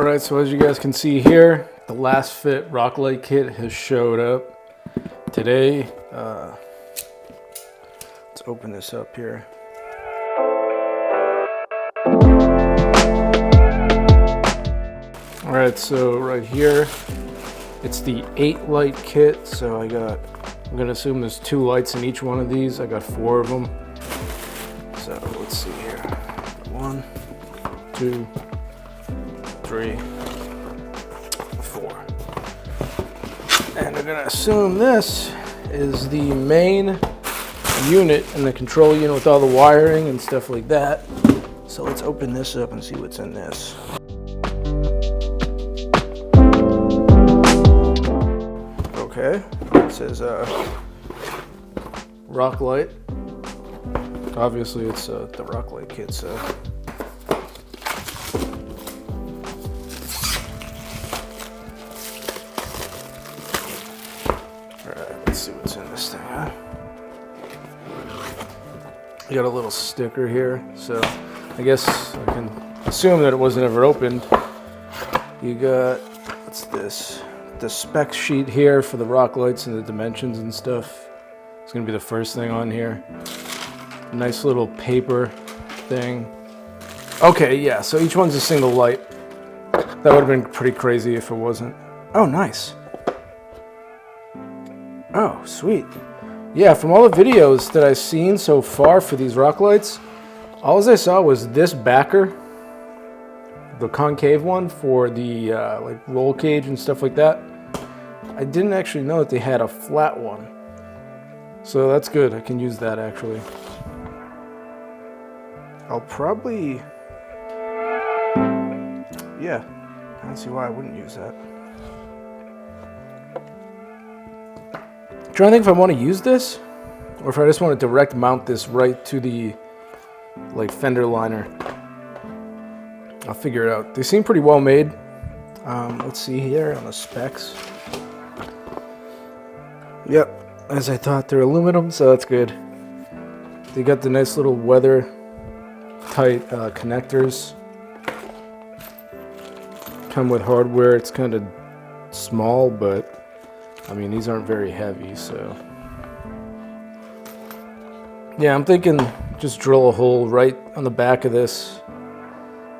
Alright, so as you guys can see here, the Lasfit rock light kit has showed up today. Let's open this up here. Alright, so right here, it's the 8 light kit. So I'm gonna assume there's 2 lights in each one of these. I got 4 of them. So let's see here. 1, 2, 3, 4. And I'm gonna assume this is the main unit and the control unit with all the wiring and stuff like that. So let's open this up and see what's in this. Okay, it says rock light. Obviously it's the rock light kit, so alright, let's see what's in this thing, huh? You got a little sticker here, so I guess I can assume that it wasn't ever opened. You got, what's this? The spec sheet here for the rock lights and the dimensions and stuff. It's gonna be the first thing on here. Nice little paper thing. Okay, yeah, so each one's a single light. That would have been pretty crazy if it wasn't. Oh, nice. Oh, sweet. Yeah, from all the videos that I've seen so far for these rock lights, all I saw was this backer, the concave one for the like roll cage and stuff like that. I didn't actually know that they had a flat one. So that's good, I can use that actually. I'll probably, yeah, I don't see why I wouldn't use that. I'm trying to think if I want to use this, or if I just want to direct mount this right to the like fender liner. I'll figure it out. They seem pretty well made. Let's see here on the specs. Yep, as I thought, they're aluminum, so that's good. They got the nice little weather tight connectors. Come with hardware. It's kind of small, but I mean, these aren't very heavy, so yeah, I'm thinking just drill a hole right on the back of this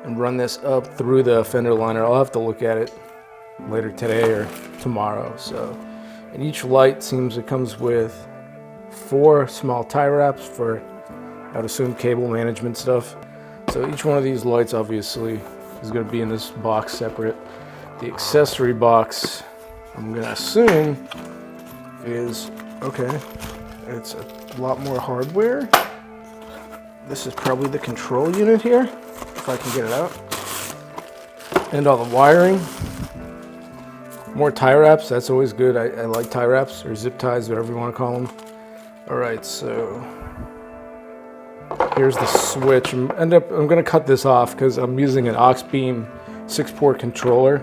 and run this up through the fender liner. I'll have to look at it later today or tomorrow. So, and each light seems it comes with 4 small tie wraps for, I would assume, cable management stuff. So each one of these lights obviously is going to be in this box separate. The accessory box, I'm going to assume, is, okay, it's a lot more hardware. This is probably the control unit here, if I can get it out. And all the wiring. More tie wraps, that's always good. I like tie wraps, or zip ties, whatever you want to call them. Alright, so here's the switch. I'm going to cut this off because I'm using an aux beam 6-port controller.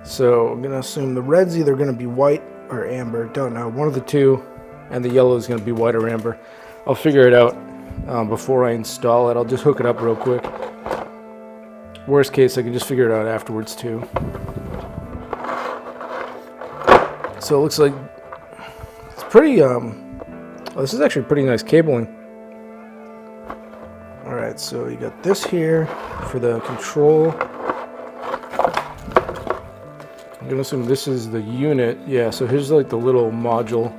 So I'm going to assume the red's either going to be white or amber. Don't know. One of the two. And the yellow is going to be white or amber. I'll figure it out before I install it. I'll just hook it up real quick. Worst case, I can just figure it out afterwards too. So it looks like it's pretty, this is actually pretty nice cabling. Alright, so you got this here for the control. I'm going to assume this is the unit. Yeah, so here's like the little module.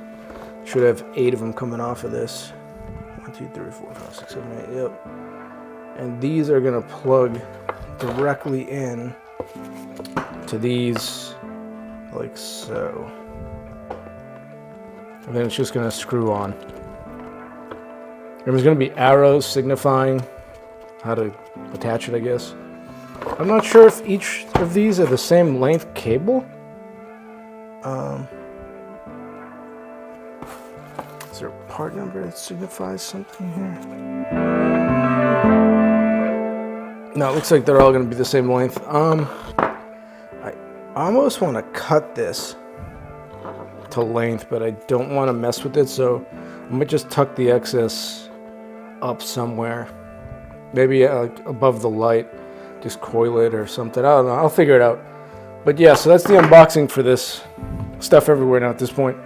Should have 8 of them coming off of this. 1, 2, 3, 4, 5, 6, 7, 8, yep. And these are going to plug directly in to these, like so. And then it's just going to screw on. There's going to be arrows signifying how to attach it, I guess. I'm not sure if each of these are the same length cable. Is there a part number that signifies something here? No, it looks like they're all going to be the same length. I almost want to cut this to length, but I don't want to mess with it, so I might just tuck the excess up somewhere, maybe like above the light, just coil it or something. I don't know. I'll figure it out. But yeah, so that's the unboxing for this. Stuff everywhere now at this point.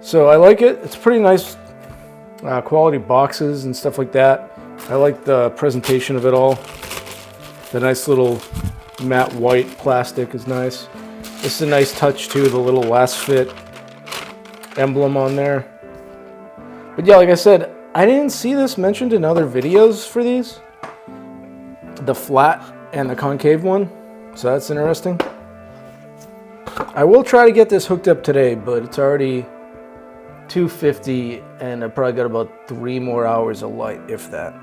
So I like it. It's pretty nice quality boxes and stuff like that. I like the presentation of it all. The nice little matte white plastic is nice. This is a nice touch too, the little Lasfit emblem on there. But yeah, like I said, I didn't see this mentioned in other videos for these. The flat and the concave one. So that's interesting. I will try to get this hooked up today, but it's already 2:50 and I probably got about 3 more hours of light, if that.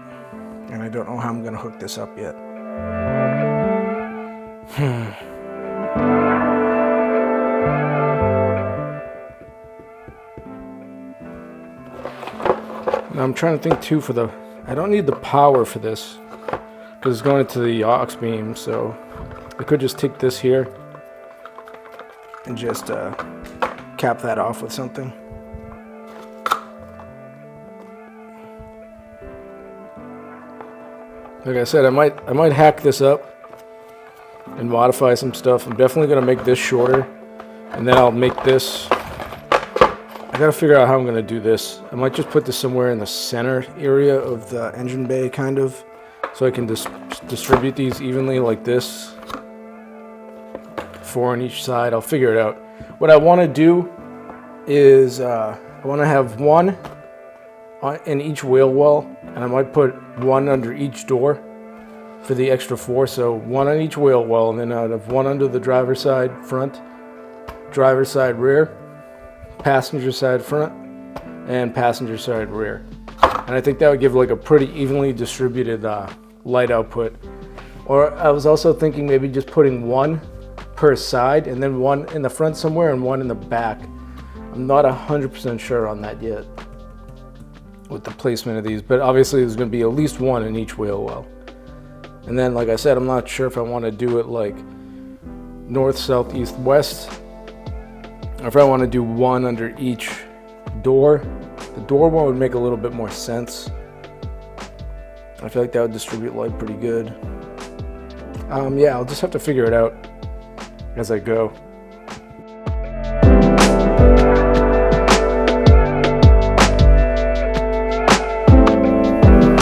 And I don't know how I'm going to hook this up yet. Now I'm trying to think too for the, I don't need the power for this because it's going into the aux beam, so I could just take this here and just cap that off with something. Like I said, I might hack this up and modify some stuff. I'm definitely gonna make this shorter, and then I'll make this. I gotta figure out how I'm gonna do this. I might just put this somewhere in the center area of the engine bay, kind of, so I can distribute these evenly like this. 4 on each side. I'll figure it out. What I want to do is I want to have 1 in each wheel well, and I might put 1 under each door for the extra 4. So 1 on each wheel well, and then I'd have 1 under the driver's side front, driver's side rear, passenger side front, and passenger side rear. And I think that would give like a pretty evenly distributed light output. Or I was also thinking maybe just putting 1 per side, and then 1 in the front somewhere and 1 in the back. I'm not 100% sure on that yet with the placement of these, but obviously there's going to be at least 1 in each wheel well. And then, like I said, I'm not sure if I want to do it like north, south, east, west, or if I want to do 1 under each door. The door one would make a little bit more sense. I feel like that would distribute light pretty good. Yeah, I'll just have to figure it out as I go.